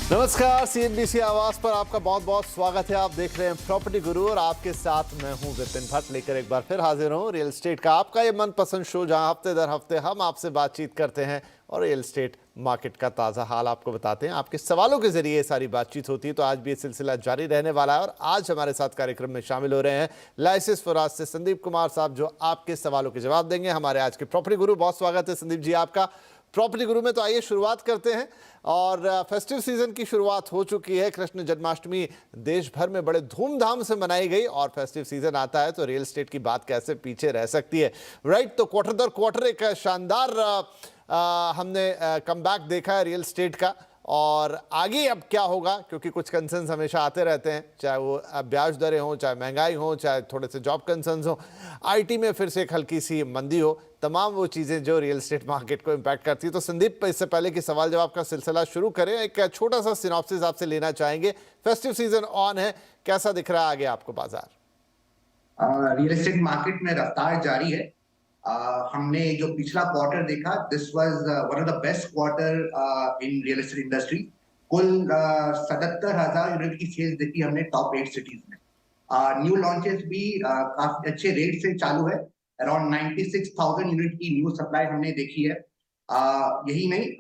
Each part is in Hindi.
नमस्कार, सीएनबीसी आवाज पर आपका बहुत बहुत स्वागत है। आप देख रहे हैं प्रॉपर्टी गुरु और आपके साथ मैं हूं विपिन भट्ट, लेकर एक बार फिर हाजिर हूं रियल एस्टेट का आपका ये मनपसंद शो, जहां हफ्ते दर हफ्ते हम आपसे बातचीत करते हैं और रियल एस्टेट मार्केट का ताज़ा हाल आपको बताते हैं। आपके सवालों के जरिए ये सारी बातचीत होती है, तो आज भी ये सिलसिला जारी रहने वाला है। और आज हमारे साथ कार्यक्रम में शामिल हो रहे हैं लाइसेंस फराज से संदीप कुमार साहब, जो आपके सवालों के जवाब देंगे। हमारे आज के प्रॉपर्टी गुरु, बहुत स्वागत है संदीप जी आपका प्रॉपर्टी गुरु में। तो आइए शुरुआत करते हैं। और फेस्टिव सीजन की शुरुआत हो चुकी है। कृष्ण जन्माष्टमी देश भर में बड़े धूमधाम से मनाई गई और फेस्टिव सीजन आता है तो रियल एस्टेट की बात कैसे पीछे रह सकती है, राइट। तो क्वार्टर दर क्वार्टर एक शानदार हमने कमबैक देखा है रियल एस्टेट का। और आगे अब क्या होगा, क्योंकि कुछ कंसर्न्स हमेशा आते रहते हैं, चाहे वो ब्याज दरें हों, चाहे महंगाई हो, चाहे थोड़े से जॉब कंसर्न्स हो, आईटी में फिर से एक हल्की सी मंदी हो, तमाम वो चीज़ें जो रियल एस्टेट मार्केट को इम्पैक्ट करती है। तो संदीप, इससे पहले कि सवाल जवाब का सिलसिला शुरू करें, एक छोटा सा सिनॉप्सिस आपसे लेना चाहेंगे। फेस्टिव सीजन ऑन है, कैसा दिख रहा है आगे आपको बाजार? रियल एस्टेट मार्केट में रफ्तार जारी है। हमने जो पिछला क्वार्टर देखा, this was one of the best quarter in real estate industry. कुल 77,000 यूनिट की सेल्स देखी हमने टॉप 8 सिटीज में। न्यू लॉन्चेस भी काफी अच्छे रेट से चालू है। अराउंड 96,000 यूनिट की न्यू सप्लाई हमने देखी है। यही नहीं,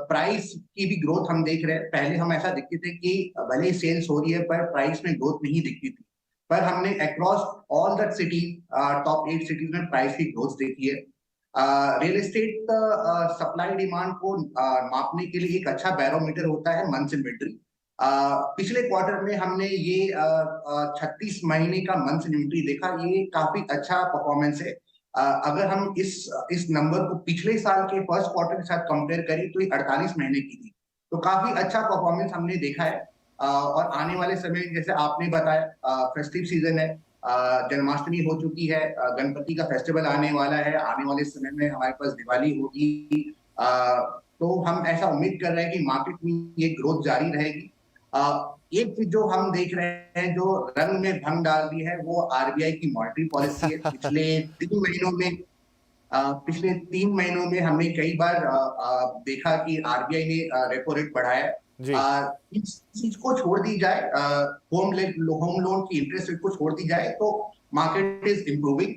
प्राइस की भी ग्रोथ हम देख रहे हैं। पहले हम ऐसा दिखते थे कि भले ही सेल्स हो रही है पर प्राइस में ग्रोथ नहीं दिखती थी, पर हमने across all that city, top 8 cities में प्राइस की ग्रोथ देखी है। रियल एस्टेट सप्लाई डिमांड को मापने के लिए एक अच्छा बैरोमीटर होता है मंथ्स इन्वेंटरी। पिछले क्वार्टर में हमने ये 36 महीने का मंथ्स इन्वेंटरी देखा। ये काफी अच्छा परफॉर्मेंस है। अगर हम इस नंबर को पिछले साल के फर्स्ट क्वार्टर के साथ कंपेयर करें तो ये 48 महीने की थी। तो काफी अच्छा परफॉर्मेंस हमने देखा है। और आने वाले समय, जैसे आपने बताया, फेस्टिव सीजन है, जन्माष्टमी हो चुकी है, गणपति का फेस्टिवल आने वाला है, आने वाले समय में हमारे पास दिवाली होगी। तो हम ऐसा उम्मीद कर रहे हैं कि मार्केट में ये ग्रोथ जारी रहेगी। एक चीज जो हम देख रहे हैं, जो रंग में भंग डाल दी है, वो आरबीआई की मॉनेटरी पॉलिसी है। पिछले 3 महीनों में हमने कई बार देखा कि आरबीआई ने रेपो रेट बढ़ाया। इस चीज को छोड़ दी जाए, होम लोन की इंटरेस्ट रेट को छोड़ दी जाए, तो मार्केट इज इम्प्रूविंग।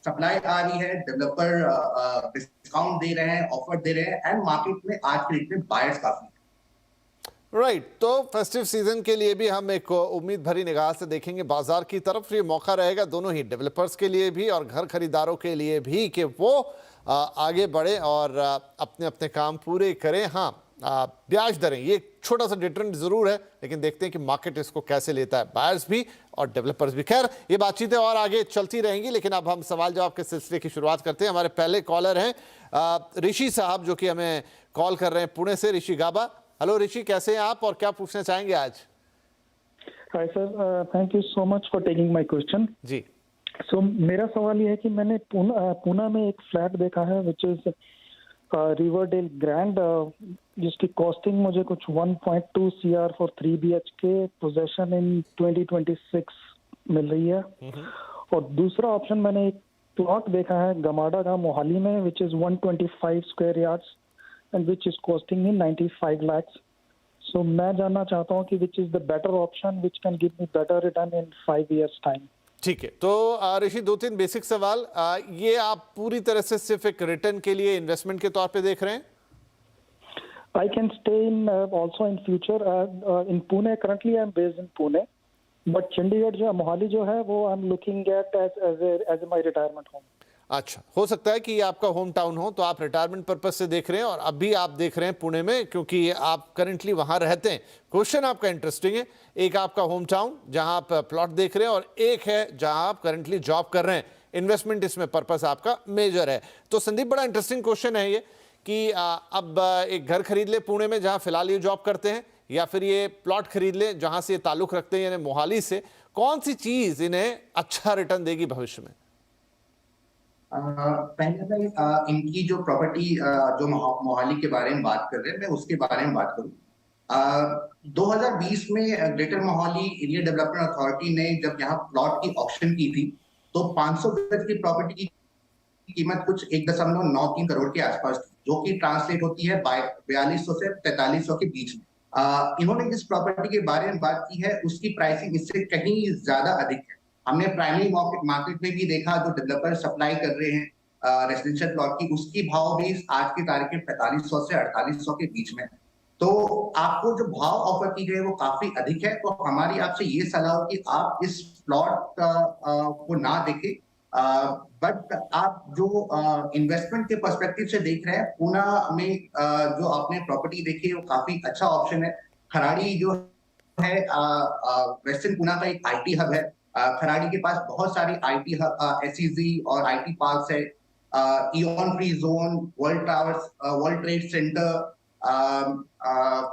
सप्लाई आ रही है, डेवलपर डिस्काउंट दे रहे हैं, ऑफर दे रहे हैं, एंड मार्केट में आज के डेट में बायर्स काफी है। राइट। तो फेस्टिव सीजन के लिए भी हम एक उम्मीद भरी निगाह से देखेंगे बाजार की तरफ। ये मौका रहेगा दोनों ही डेवलपर्स के लिए भी और घर खरीदारों के लिए भी कि वो आगे बढ़े और अपने अपने काम पूरे करें। हाँ, ब्याज दरें ये छोटा सा डिटरेंट जरूर है, लेकिन देखते हैं कि मार्केट इसको कैसे लेता है, बायर्स भी और डेवलपर्स भी। खैर, ये बातचीतें और आगे चलती रहेंगी, लेकिन अब हम सवाल जवाब के सिलसिले की शुरुआत करते हैं। हमारे पहले कॉलर हैं ऋषि साहब, जो कि हमें कॉल कर रहे हैं पुणे से। ऋषि गाबा। हेलो ऋषि, कैसे हैं आप और क्या पूछना चाहेंगे आज? Hi sir, thank you so much for taking my question जी। सो मेरा सवाल ये है कि मैंने पूना में एक फ्लैट देखा है विच इज रिवरडेल ग्रैंड, जिसकी कॉस्टिंग मुझे कुछ 1.2 CR फॉर 3 BHK, पोजेशन इन 2026 मिल रही है। और दूसरा ऑप्शन, मैंने एक प्लॉट देखा है गमाडा का मोहाली में, which is 125 square yards and which is costing me 95 lakhs. So मैं जानना चाहता हूँ कि which is the better option which can give me better return in 5 years time. ठीक है, तो ऋषि 2-3 बेसिक सवाल। ये आप पूरी तरह से सिर्फ एक रिटर्न के लिए, इन्वेस्टमेंट के तौर पे देख रहे हैं? I can stay in also in future in Pune. Currently I am based in Pune, but Chandigarh जो मोहाली जो है वो I am looking at as my retirement home. अच्छा, हो सकता है कि ये आपका होम टाउन हो, तो आप रिटायरमेंट पर्पज से देख रहे हैं और अभी आप देख रहे हैं पुणे में, क्योंकि आप करंटली वहां रहते हैं। क्वेश्चन आपका इंटरेस्टिंग है। एक आपका होम टाउन जहां आप प्लॉट देख रहे हैं और एक है जहां आप करंटली जॉब कर रहे हैं। इन्वेस्टमेंट इसमें पर्पज आपका मेजर है। तो संदीप, बड़ा इंटरेस्टिंग क्वेश्चन है ये कि अब एक घर खरीद ले पुणे में जहां फिलहाल ये जॉब करते हैं, या फिर ये प्लॉट खरीद ले जहां से ये ताल्लुक रखते हैं यानी मोहाली से। कौन सी चीज इन्हें अच्छा रिटर्न देगी भविष्य में? पहले मैं इनकी जो प्रॉपर्टी, जो मोहाली के बारे में बात कर रहे हैं, मैं उसके बारे में बात करूं। 2020 में greater Mohali area development authority ने जब यहाँ प्लॉट की ऑक्शन की थी, तो 500 गज की प्रॉपर्टी की कीमत कुछ 1.93 करोड़ के आसपास थी, जो कि ट्रांसलेट होती है 4200 से 4300 के बीच में। इन्होंने जिस प्रॉपर्टी के बारे में बात की है उसकी प्राइसिंग इससे कहीं ज्यादा अधिक है। हमने प्राइमरी मार्केट में भी देखा, जो डेवलपर सप्लाई कर रहे हैं रेसिडेंशियल प्लॉट की, उसकी भाव भी आज की तारीख में 4500 से 4800 के बीच में। तो आपको जो भाव ऑफर की गई वो काफी अधिक है। तो हमारी आपसे ये सलाह हो कि आप इस प्लॉट को ना देखें, बट आप जो इन्वेस्टमेंट के पर्सपेक्टिव से देख रहे हैं, पूना में जो आपने प्रॉपर्टी देखी है वो काफी अच्छा ऑप्शन है। खराड़ी जो है वेस्टर्न पुना का एक आईटी हब है। खराड़ी के पास बहुत सारी आईटी हब, एसईजी और आईटी पार्क्स है। Eon free zone, world towers, world trade centre,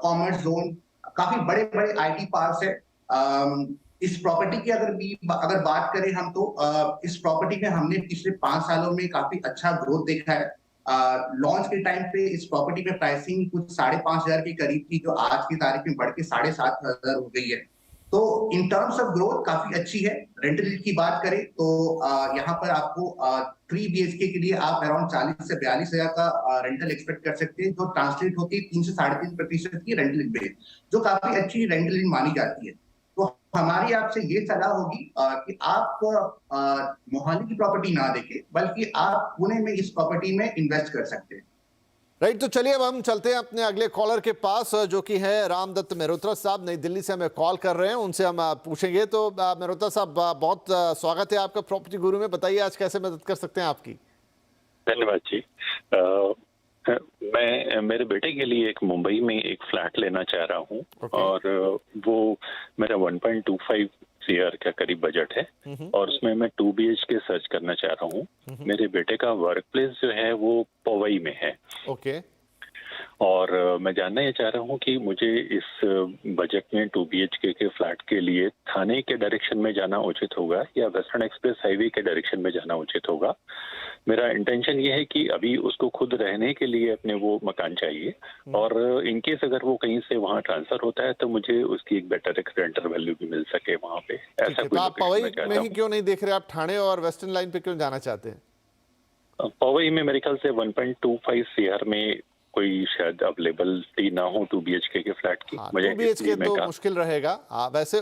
commerce zone, काफी बड़े बड़े आईटी पार्क्स है। इस प्रॉपर्टी की अगर बात करें हम, तो इस प्रॉपर्टी में हमने पिछले 5 सालों में काफी अच्छा ग्रोथ देखा है। लॉन्च के टाइम पे इस प्रॉपर्टी में प्राइसिंग कुछ 5,500 के करीब थी, जो आज की तारीख में बढ़ के 7,500 हो गई है। तो इन टर्म्स ऑफ ग्रोथ काफी अच्छी है। रेंटल की बात करें तो यहाँ पर आपको 3 BHK के लिए आप अराउंड 40 से 42,000 का रेंटल एक्सपेक्ट कर सकते हैं, जो ट्रांसलेट होती है 3 से 3.5% की रेंटल इनक्रीज, जो काफी अच्छी रेंटल इन मानी जाती है। तो हमारी आपसे ये सलाह होगी कि आप मोहाली की प्रॉपर्टी ना देखें, बल्कि आप पुणे में इस प्रॉपर्टी में इन्वेस्ट कर सकते हैं। राइट, तो चलिए अब हम चलते हैं अपने अगले कॉलर के पास, जो कि है रामदत्त मेहरोत्रा साहब, नई दिल्ली से हमें कॉल कर रहे हैं, उनसे हम पूछेंगे। तो मेहरोत्रा साहब, बहुत स्वागत है आपका प्रॉपर्टी गुरु में। बताइए आज कैसे मदद कर सकते हैं आपकी। धन्यवाद जी। मैं मेरे बेटे के लिए एक मुंबई में एक फ्लैट लेना चाह रहा हूँ। और वो मेरा 1.25 CR का करीब बजट है, और उसमें मैं 2 BHK सर्च करना चाह रहा हूँ। मेरे बेटे का वर्क प्लेस जो है वो पवई में है। ओके। और मैं जानना ये चाह रहा हूँ कि मुझे इस बजट में 2 BHK के फ्लैट के लिए थाने के डायरेक्शन में जाना उचित होगा या वेस्टर्न एक्सप्रेस हाईवे के डायरेक्शन में जाना उचित होगा। मेरा इंटेंशन ये है कि अभी उसको खुद रहने के लिए अपने वो मकान चाहिए, और इनकेस अगर वो कहीं से वहाँ ट्रांसफर होता है तो मुझे उसकी एक बेटर रेंटल वैल्यू भी मिल सके वहाँ पे। ऐसा तो आप पवई में ही क्यों नहीं देख रहे, आप ठाणे और वेस्टर्न लाइन पे क्यों जाना चाहते हैं? पवई में मेरे ख्याल से 1.25 CR में कोई शायद अवेलेबिलिटी ना हो 2 BHK के फ्लैट की। 2 BHK तो मुश्किल रहेगा। वैसे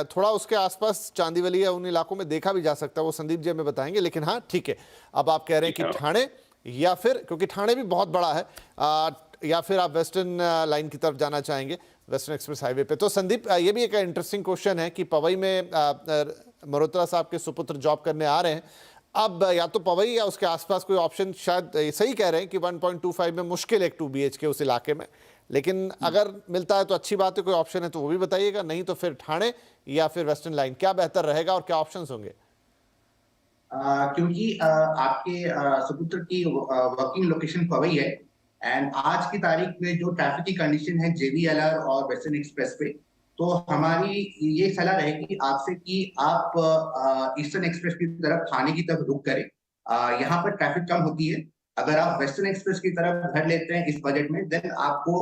थोड़ा उसके आसपास चांदीवली या उन इलाकों में देखा भी जा सकता है, वो संदीप जी हमें बताएंगे। लेकिन हाँ ठीक है, अब आप कह रहे हैं कि ठाणे, या फिर क्योंकि ठाणे भी बहुत बड़ा है, या फिर आप वेस्टर्न लाइन की तरफ जाना चाहेंगे, वेस्टर्न एक्सप्रेस हाईवे पे। तो संदीप, ये भी एक इंटरेस्टिंग क्वेश्चन है कि पवई में मेहरोत्रा साहब के सुपुत्र जॉब करने आ रहे हैं। अब या तो पवई या उसके आसपास कोई ऑप्शन, शायद सही कह रहे हैं कि 1.25 में मुश्किल है 2 BHK उस इलाके में, लेकिन अगर मिलता है तो अच्छी बात है, कोई ऑप्शन है तो वो भी बताइएगा, नहीं तो फिर ठाणे या फिर वेस्टर्न लाइन, क्या बेहतर रहेगा और क्या ऑप्शंस होंगे? क्योंकि आपके सुपुत्र की वर्किंग लोकेशन पवई है, एंड आज की तारीख में जो ट्रैफिक की कंडीशन है JVLR और वेस्टर्न एक्सप्रेस पे, तो हमारी ये सलाह रहेगी आपसे कि आप ईस्टर्न एक्सप्रेस की तरफ, थाने की तरफ रुक करें। यहाँ पर ट्रैफिक कम होती है। अगर आप वेस्टर्न एक्सप्रेस की तरफ घर लेते हैं इस बजट में, देन आपको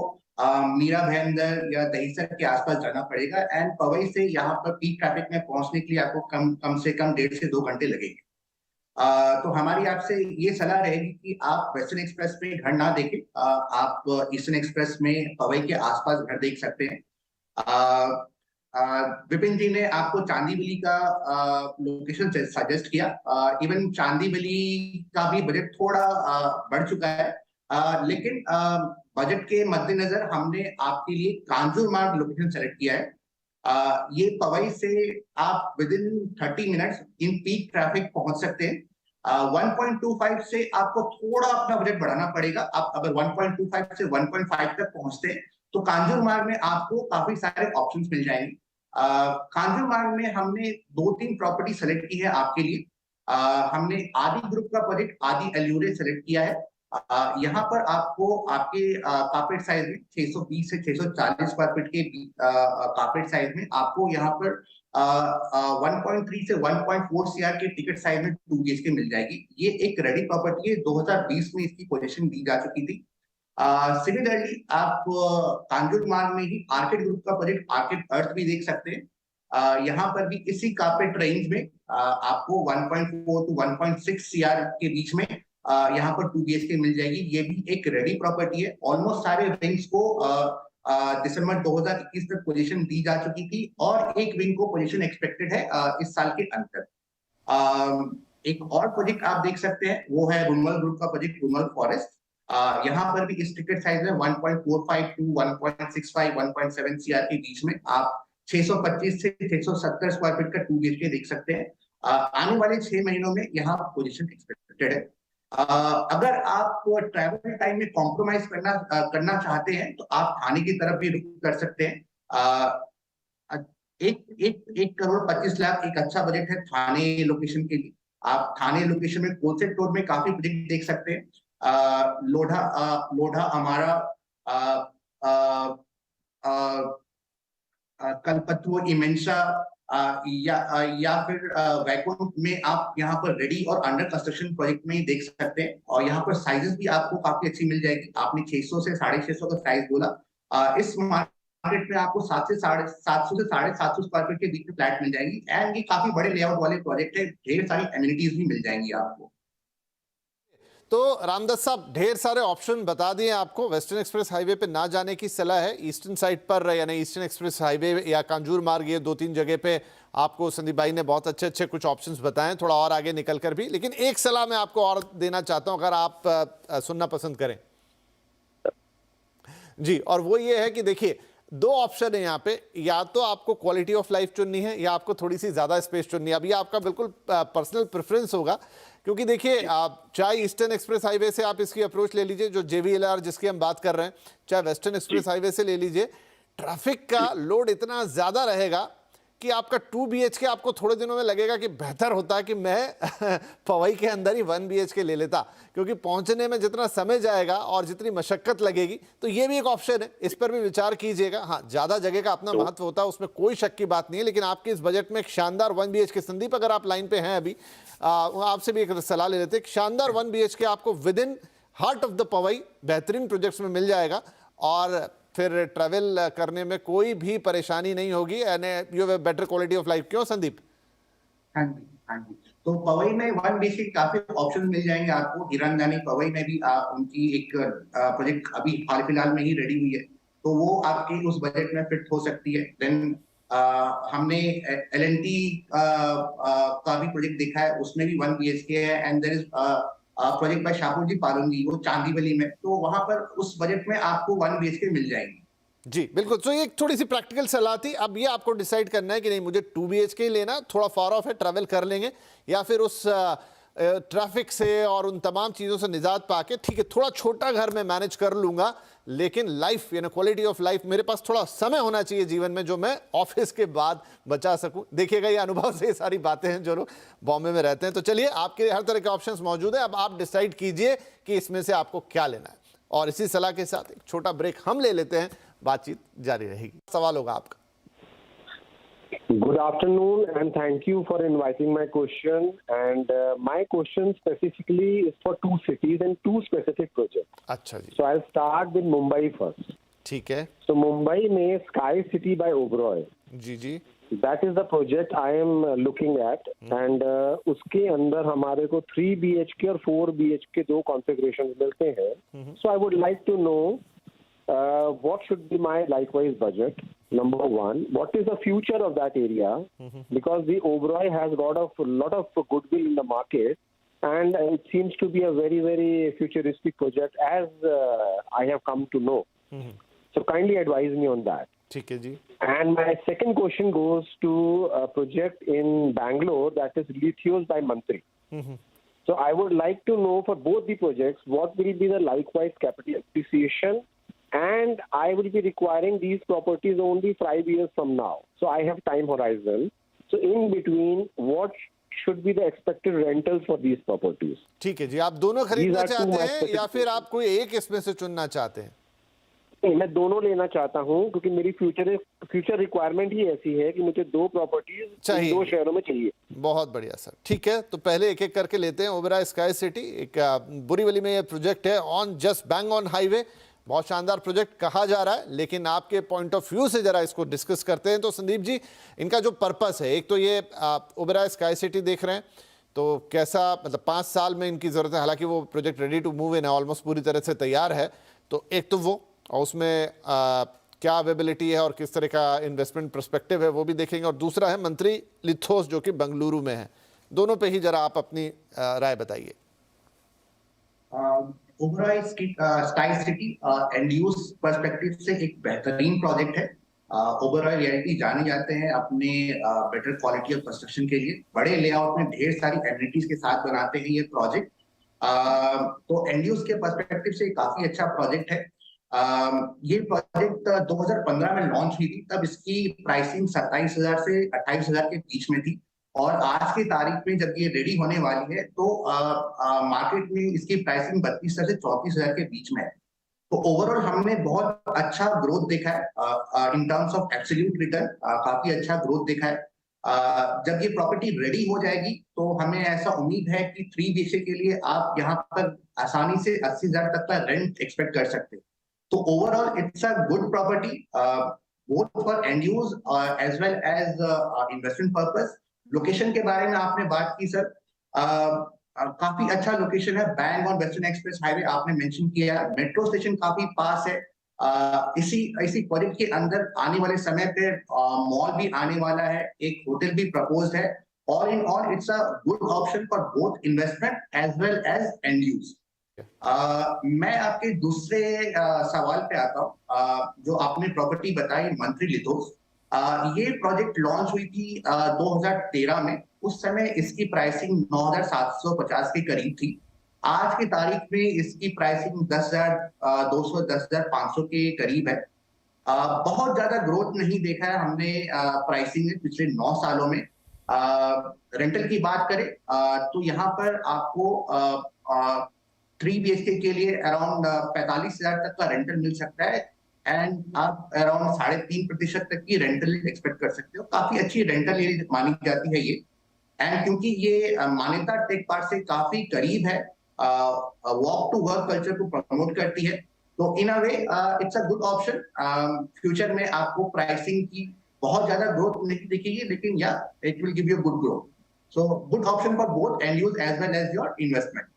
मीरा भयंदर या दहीसर के आसपास जाना पड़ेगा, एंड पवई से यहाँ पर पीक ट्रैफिक में पहुंचने के लिए आपको कम से कम 1.5 से 2 घंटे लगेंगे। तो हमारी आपसे ये सलाह रहेगी कि आप वेस्टर्न एक्सप्रेस पे घर ना देखें, आप ईस्टर्न एक्सप्रेस में पवई के आसपास घर देख सकते हैं। विपिन जी ने आपको चांदीवली का लोकेशन सजेस्ट किया। इवन चांदीवली का भी बजट थोड़ा बढ़ चुका है, लेकिन बजट के मद्देनजर हमने आपके लिए कांजूरमार्ग लोकेशन सेलेक्ट किया है। ये पवई से आप with in 30 minutes in peak traffic पहुंच सकते हैं। 1.25 से आपको थोड़ा अपना बजट बढ़ाना पड़ेगा। आप अगर 1.25 से 1.5 तक पहुंचते हैं तो कांजूरमार्ग में आपको काफी सारे ऑप्शंस मिल जाएंगे। कांजूरमार्ग में हमने 2-3 प्रॉपर्टी सेलेक्ट की है आपके लिए। हमने आदि ग्रुप का प्रोजेक्ट आदि एल्यूरे सेलेक्ट किया है। यहाँ पर आपको आपके कार्पेट साइज में 620 से 640 स्क्वायर फीट के कार्पेट साइज में आपको यहाँ पर 1.3 से 1.4 CR के टिकट साइज में 2 BHK मिल जाएगी। ये एक रेडी प्रॉपर्टी है, 2020 में इसकी पोजीशन दी जा चुकी थी। सिमिलरली आप कांजूरमार्ग में ही आर्किड ग्रुप का प्रोजेक्ट आर्किड अर्थ भी देख सकते हैं। यहाँ पर भी इसी कार्पेट रेंज में आपको 1.4 to 1.6 CR के बीच में यहाँ पर 2 BHK मिल जाएगी। ये भी एक रेडी प्रॉपर्टी है। ऑलमोस्ट सारे विंग्स को दिसंबर 2021 तक पोजीशन दी जा चुकी थी और एक विंग को पोजीशन एक्सपेक्टेड है इस साल के अंत तक। एक और प्रोजेक्ट आप देख सकते हैं, वो है रुमल ग्रुप का प्रोजेक्ट रुमल फॉरेस्ट। यहाँ पर भी इस टिकट साइज में 1.45 टू 1.65 1.7 सीआर के बीच में आप 625 से 670 स्क्वायर फीट का 2 BHK देख सकते हैं। आने वाले 6 महीनों में यहाँ पोजीशन एक्सपेक्टेड है। अगर आप ट्रैवल टाइम में कॉम्प्रोमाइज करना चाहते हैं तो आप थाने की तरफ भी रुख कर सकते हैं। एक करोड़ 25 लाख एक अच्छा बजट है थाने लोकेशन के लिए। आप थाने लोकेशन में कोलसेट रोड में काफी प्रोजेक्ट देख सकते हैं। लोढ़ा अमारा, कलपतुआ, इमेंसा या फिर वैकुंठ में आप यहाँ पर रेडी और अंडर कंस्ट्रक्शन प्रोजेक्ट में ही देख सकते हैं। और यहाँ पर साइजेस भी आपको काफी अच्छी मिल जाएगी। आपने 600 से 650 का साइज बोला, इस मार्केट में आपको 700 से 750 स्क्वायर फीट के बीच में फ्लैट मिल जाएंगी। एंड ये काफी बड़े लेआउट वाले प्रोजेक्ट है, ढेर सारी एमिनिटीज भी मिल जाएंगी आपको। तो रामदत्त साहब, ढेर सारे ऑप्शन बता दिए आपको। वेस्टर्न एक्सप्रेस हाईवे पे ना जाने की सलाह है। ईस्टर्न साइड पर यानी ईस्टर्न एक्सप्रेस हाईवे या कांजूर मार्ग, ये 2-3 जगह पे आपको संदीप भाई ने बहुत अच्छे कुछ ऑप्शंस बताएं, थोड़ा और आगे निकल कर भी। लेकिन एक सलाह मैं आपको और देना चाहता हूं, अगर आप सुनना पसंद करें जी, और वो ये है कि देखिए 2 ऑप्शन है यहाँ पे। या तो आपको क्वालिटी ऑफ लाइफ चुननी है या आपको थोड़ी सी ज़्यादा स्पेस चुननी है। अब ये आपका बिल्कुल पर्सनल प्रेफरेंस होगा, क्योंकि देखिए आप चाहे ईस्टर्न एक्सप्रेस हाईवे से आप इसकी अप्रोच ले लीजिए, जो JVLR जिसकी हम बात कर रहे हैं, चाहे वेस्टर्न एक्सप्रेस हाईवे से ले लीजिए, ट्रैफिक का लोड इतना ज़्यादा रहेगा कि आपका 2 BHK आपको थोड़े दिनों में लगेगा कि बेहतर होता कि मैं पवई के अंदर ही 1 BHK ले लेता, क्योंकि पहुंचने में जितना समय जाएगा और जितनी मशक्कत लगेगी। तो ये भी एक ऑप्शन है, इस पर भी विचार कीजिएगा। हाँ, ज़्यादा जगह का अपना महत्व होता है, उसमें कोई शक की बात नहीं है। लेकिन आपके इस बजट में एक शानदार 1 BHK, संदीप अगर आप लाइन पे हैं अभी, आपसे भी एक सलाह ले लेते हैं। शानदार 1 BHK आपको with in heart of the Powai बेहतरीन प्रोजेक्ट्स में मिल जाएगा और फिर ट्रैवल करने में कोई भी परेशानी नहीं होगी and you have better quality of life. क्यों संदीप? हाँ जी, हाँ जी। तो पवई में 1 BHK के काफी ऑप्शन मिल जाएंगे आपको। हिरनदानी पवई में भी उनकी एक प्रोजेक्ट अभी हाल फिलहाल में ही रेडी हुई है, तो वो आपकी उस बजट में फिट हो सकती है। देन हमने L&T का भी प्रोजेक्ट देखा है, उसमें भी 1 BHK है। And there is project by Shapoorji Pallonji, वो चांदीवली में, तो वहां पर उस बजट में आपको 1 BHK मिल जाएंगी। जी बिल्कुल। तो ये थोड़ी सी प्रैक्टिकल सलाह थी। अब ये आपको डिसाइड करना है कि नहीं मुझे 2 BHK ही लेना, थोड़ा फार ऑफ है, ट्रैवल कर लेंगे, या फिर उस ट्रैफिक से और उन तमाम चीज़ों से निजात पाके ठीक है थोड़ा छोटा घर में मैनेज कर लूँगा, लेकिन लाइफ यानी क्वालिटी ऑफ लाइफ, मेरे पास थोड़ा समय होना चाहिए जीवन में जो मैं ऑफिस के बाद बचा सकूं। देखिएगा ये अनुभव से ये सारी बातें हैं जो लोग बॉम्बे में रहते हैं। तो चलिए, आपके लिए हर तरह के ऑप्शंस मौजूद है। अब आप डिसाइड कीजिए कि इसमें से आपको क्या लेना है। और इसी सलाह के साथ एक छोटा ब्रेक हम ले लेते हैं, बातचीत जारी रहेगी। सवाल होगा आपका। Good afternoon and thank you for inviting my question. And my question specifically is for 2 cities and 2 specific projects. अच्छा जी, So I'll start with Mumbai first. ठीक है So Mumbai में Sky City by Oberoi. Ji ji That is the project I am looking at. And उसके अंदर हमारे को 3 BHK और 4 BHK 2 configurations मिलते हैं. So I would like to know what should be my likewise budget. Number one, what is the future of that area? Because the Oberoi has got a lot of goodwill in the market, and it seems to be a very, very futuristic project, as I have come to know. So kindly advise me on that. ठीक है जी। And my second question goes to a project in Bangalore, that is Lithios by Mantri. So I would like to know for both the projects, what will be the likewise capital appreciation, and I will be requiring these properties only 5 years from now. So I have time horizon. So in between, what should be the expected rentals for these properties? ठीक है जी। आप दोनों खरीदना These are two चाहते my हैं specific या फिर आप कोई एक इसमें से चुनना चाहते हैं? नहीं, मैं दोनों लेना चाहता हूँ, क्योंकि मेरी फ्यूचर रिक्वायरमेंट ही ऐसी है कि मुझे 2 प्रॉपर्टीज चाहिए। 2 शहरों में चाहिए। बहुत बढ़िया सर, ठीक है। तो पहले एक एक करके लेते हैं। ओबेरॉय स्काई सिटी, एक बोरीवली में ये प्रोजेक्ट है, on just bang on highway, बहुत शानदार प्रोजेक्ट कहा जा रहा है। लेकिन आपके पॉइंट ऑफ व्यू से जरा इसको डिस्कस करते हैं। तो संदीप जी, इनका जो पर्पस है, एक तो ये ओबेरॉय स्काई सिटी देख रहे हैं, तो कैसा, मतलब 5 साल में इनकी ज़रूरत है, हालांकि वो project ready to move in है, ऑलमोस्ट पूरी तरह से तैयार है। तो एक तो वो, और उसमें क्या अवेलेबिलिटी है और किस तरह का इन्वेस्टमेंट पर्सपेक्टिव है वो भी देखेंगे, और दूसरा है मंत्री लिथोस जो कि बेंगलुरु में है। दोनों पे ही जरा आप अपनी राय बताइए। Oberoi sky city and use perspective से एक बेहतरीन प्रोजेक्ट है। ओबेरॉय रियल्टी जाने जाते हैं अपने बेटर क्वालिटी ऑफ कंस्ट्रक्शन के लिए, बड़े लेआउट में ढेर सारी एमिनिटीज के साथ बनाते हैं ये प्रोजेक्ट। तो एंड यूज के पर्सपेक्टिव से काफी अच्छा प्रोजेक्ट है। ये प्रोजेक्ट 2015 में लॉन्च हुई थी, तब इसकी प्राइसिंग 27,000 से 28,000 के बीच में थी, और आज की तारीख में जब ये रेडी होने वाली है तो मार्केट में इसकी प्राइसिंग 32,000 से 34,000 के बीच में है। तो ओवरऑल हमने बहुत अच्छा ग्रोथ देखा है in terms of absolute return, काफी अच्छा ग्रोथ देखा है। जब ये प्रॉपर्टी रेडी हो जाएगी तो हमें ऐसा उम्मीद है कि 3 BHK के लिए आप यहाँ पर आसानी से 80,000 तक का रेंट एक्सपेक्ट कर सकते हैं। तो overall it's a good property both for end use as well as investment purpose. Location के बारे में आपने बात की सर, काफी अच्छा लोकेशन है, bang on western express highway आपने मेंशन किया, मेट्रो स्टेशन काफी पास है। इसी प्रोजेक्ट के अंदर आने वाले समय पे मॉल भी आने वाला है, एक होटल भी प्रपोज्ड है। All in all it's a good option for both investment as well as end use. मैं आपके दूसरे सवाल पे आता हूँ, जो आपने प्रॉपर्टी बताई मंत्री लिथोस। ये प्रोजेक्ट लॉन्च हुई थी 2013 में, उस समय इसकी प्राइसिंग 9,750 के करीब थी। आज की तारीख में इसकी प्राइसिंग 10,200 10,500 के करीब है। बहुत ज्यादा ग्रोथ नहीं देखा है हमने प्राइसिंग में पिछले 9 सालों में। रेंटल की बात करें तो यहाँ पर आपको 3 BHK के लिए अराउंड 45,000 तक का रेंटल मिल सकता है, एंड आप अराउंड 3.5% तक की रेंटल एक्सपेक्ट कर सकते हो। काफी अच्छी रेंटल यील्ड मानी जाती है ये, एंड क्योंकि ये मान्यता टेक पार्क से काफी करीब है, वॉक टू वर्क कल्चर को प्रमोट करती है, तो in a way it's a good option. Future में आपको प्राइसिंग की बहुत ज्यादा ग्रोथ नहीं दिखेगी, लेकिन या it will give you good growth. So good option for both end use as well as your investment.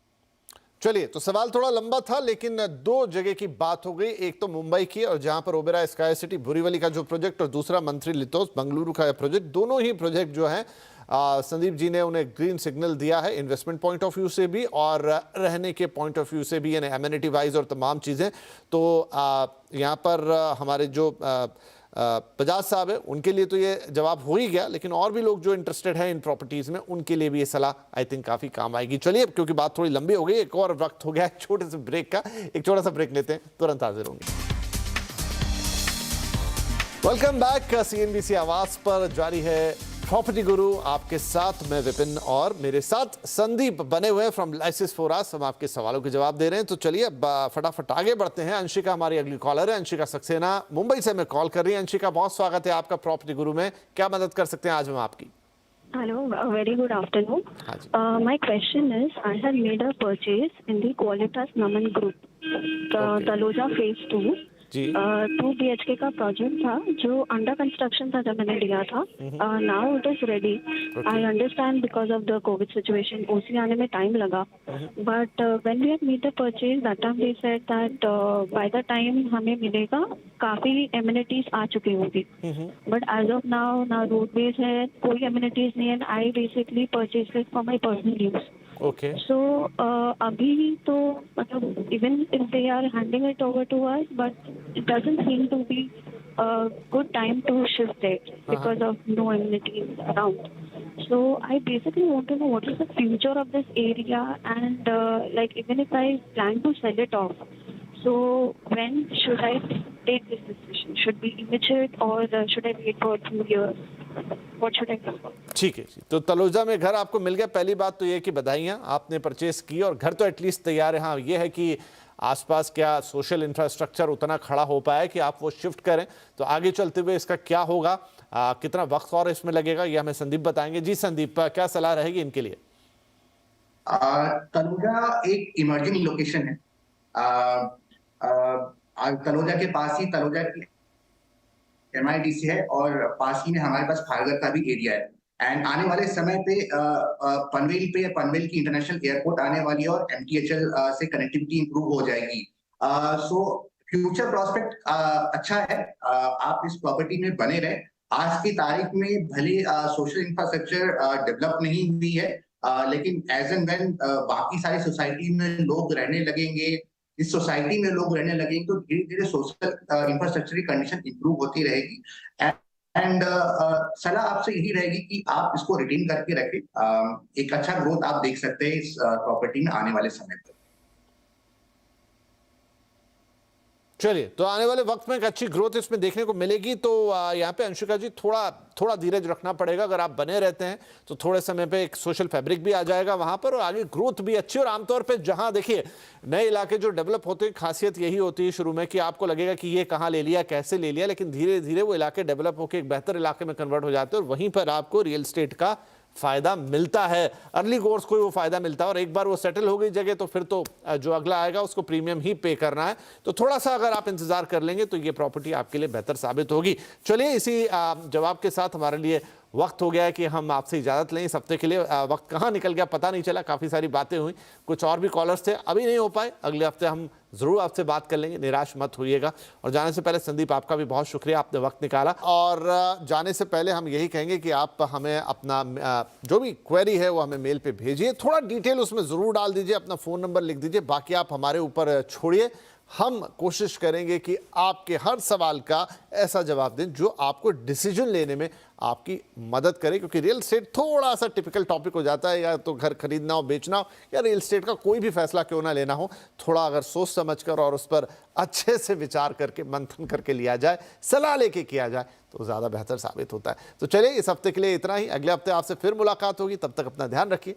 चलिए, तो सवाल थोड़ा लंबा था लेकिन 2 जगह की बात हो गई, एक तो मुंबई की और जहां पर ओबेरॉय स्काई सिटी बोरीवली का जो प्रोजेक्ट, और दूसरा मंत्री लिथोस बेंगलुरु का प्रोजेक्ट। दोनों ही प्रोजेक्ट जो है संदीप जी ने उन्हें ग्रीन सिग्नल दिया है, इन्वेस्टमेंट पॉइंट ऑफ व्यू से भी और रहने के पॉइंट ऑफ व्यू से भी, यानी एमिनिटी वाइज और तमाम चीज़ें। तो यहाँ पर हमारे जो बजाज साहब है उनके लिए तो ये जवाब हो ही गया, लेकिन और भी लोग जो इंटरेस्टेड हैं इन प्रॉपर्टीज़ में उनके लिए भी ये सलाह आई थिंक काफ़ी काम आएगी। चलिए, क्योंकि बात थोड़ी लंबी हो गई, एक और वक्त हो गया एक छोटे से ब्रेक का। एक छोटा सा ब्रेक लेते हैं, तुरंत हाजिर होंगे। Welcome back. CNBC आवाज पर जारी है प्रॉपर्टी गुरु, आपके साथ मैं विपिन और मेरे साथ संदीप बने हुए हैं फ्रॉम लाइसेंस फॉर अस। हम आपके सवालों के जवाब दे रहे हैं। तो चलिए फटाफट आगे बढ़ते हैं। अंशिका हमारी अगली कॉलर है, अंशिका सक्सेना मुंबई से हमें कॉल कर रही है। अंशिका, बहुत स्वागत है आपका प्रॉपर्टी गुरु में। क्या मदद कर सकते हैं आज हम आपकी? Hello, very good afternoon. My question is, I have made a purchase in the Qualitas Naman Group, Taloja Phase 2. 2 BHK का प्रोजेक्ट था जो अंडर कंस्ट्रक्शन था जब मैंने लिया था। Now it is ready. I understand because of the covid situation OC आने में टाइम लगा, but when we had made the purchase that time they said that by the time हमें मिलेगा काफी एमिनिटीज आ चुकी होगी, बट एज ऑफ नाउ ना रोडवेज है, कोई एमिनिटीज नहीं है। I basically purchase it for my personal use. Okay. So अभी तो मतलब even if they are handing it over to us, but it doesn't seem to be a good time to shift it because of no amenities around. So I basically want to know what is the future of this area, and like even if I plan to sell it off, so when should I take this decision? Should be immediate or should I wait for 2 years? What should I do? ठीक है जी, तो तलोजा में घर आपको मिल गया। पहली बात तो ये कि बधाइयाँ, आपने परचेस की और घर तो एटलीस्ट तैयार है। हाँ, ये है कि आसपास क्या सोशल इंफ्रास्ट्रक्चर उतना खड़ा हो पाया कि आप वो शिफ्ट करें। तो आगे चलते हुए इसका क्या होगा, कितना वक्त और इसमें लगेगा, ये हमें संदीप बताएंगे। जी संदीप, क्या सलाह रहेगी इनके लिए? तलोजा एक इमर्जिंग लोकेशन है। तलोजा के पास ही तलोजा की MIDC है और पास ही में हमारे पास खारगर का भी एरिया है। एंड आने वाले समय पे पनवेल की इंटरनेशनल एयरपोर्ट आने वाली है और MTHL से कनेक्टिविटी इंप्रूव हो जाएगी। सो फ्यूचर प्रोस्पेक्ट अच्छा है। आप इस प्रॉपर्टी में बने रहे। आज की तारीख में भले सोशल इंफ्रास्ट्रक्चर डेवलप नहीं हुई है, लेकिन एज एंड व्हेन बाकी सारी सोसाइटी में लोग रहने लगेंगे, इस सोसाइटी में लोग रहने लगेंगे, तो धीरे धीरे सोशल इंफ्रास्ट्रक्चर की कंडीशन इंप्रूव होती रहेगी। एंड सलाह आपसे यही रहेगी कि आप इसको रिटेन करके रखें। एक अच्छा ग्रोथ आप देख सकते हैं इस प्रॉपर्टी में आने वाले समय पर। चलिए, तो आने वाले वक्त में एक अच्छी ग्रोथ इसमें देखने को मिलेगी। तो यहाँ पे अंशिका जी थोड़ा धीरज रखना पड़ेगा। अगर आप बने रहते हैं तो थोड़े समय पे एक सोशल फैब्रिक भी आ जाएगा वहां पर, और आगे ग्रोथ भी अच्छी। और आमतौर पे जहां देखिए नए इलाके जो डेवलप होते हैं, खासियत यही होती है शुरू में कि आपको लगेगा कि ये कहाँ ले लिया, कैसे ले लिया, लेकिन धीरे धीरे वो इलाके डेवलप होकर एक बेहतर इलाके में कन्वर्ट हो जाते हैं और वहीं पर आपको रियल एस्टेट का फायदा मिलता है। अर्ली कोर्स को वो फायदा मिलता है, और एक बार वो सेटल हो गई जगह तो फिर तो जो अगला आएगा उसको प्रीमियम ही पे करना है। तो थोड़ा सा अगर आप इंतजार कर लेंगे तो ये प्रॉपर्टी आपके लिए बेहतर साबित होगी। चलिए, इसी जवाब के साथ हमारे लिए वक्त हो गया है कि हम आपसे इजाजत लें इस हफ्ते के लिए। वक्त कहाँ निकल गया पता नहीं चला, काफी सारी बातें हुई, कुछ और भी कॉलर्स थे, अभी नहीं हो पाए। अगले हफ्ते हम जरूर आपसे बात कर लेंगे, निराश मत होइएगा। और जाने से पहले संदीप, आपका भी बहुत शुक्रिया, आपने वक्त निकाला। और जाने से पहले हम यही कहेंगे कि आप हमें अपना जो भी क्वेरी है वो हमें मेल पे भेजिए, थोड़ा डिटेल उसमें जरूर डाल दीजिए, अपना फोन नंबर लिख दीजिए, बाकी आप हमारे ऊपर छोड़िए। हम कोशिश करेंगे कि आपके हर सवाल का ऐसा जवाब दें जो आपको डिसीजन लेने में आपकी मदद करे, क्योंकि रियल एस्टेट थोड़ा सा टिपिकल टॉपिक हो जाता है। या तो घर खरीदना हो, बेचना हो, या रियल एस्टेट का कोई भी फैसला क्यों ना लेना हो, थोड़ा अगर सोच समझकर और उस पर अच्छे से विचार करके, मंथन करके लिया जाए, सलाह लेके किया जाए, तो ज़्यादा बेहतर साबित होता है। तो चलिए, इस हफ्ते के लिए इतना ही। अगले हफ्ते आपसे फिर मुलाकात होगी, तब तक अपना ध्यान रखिए।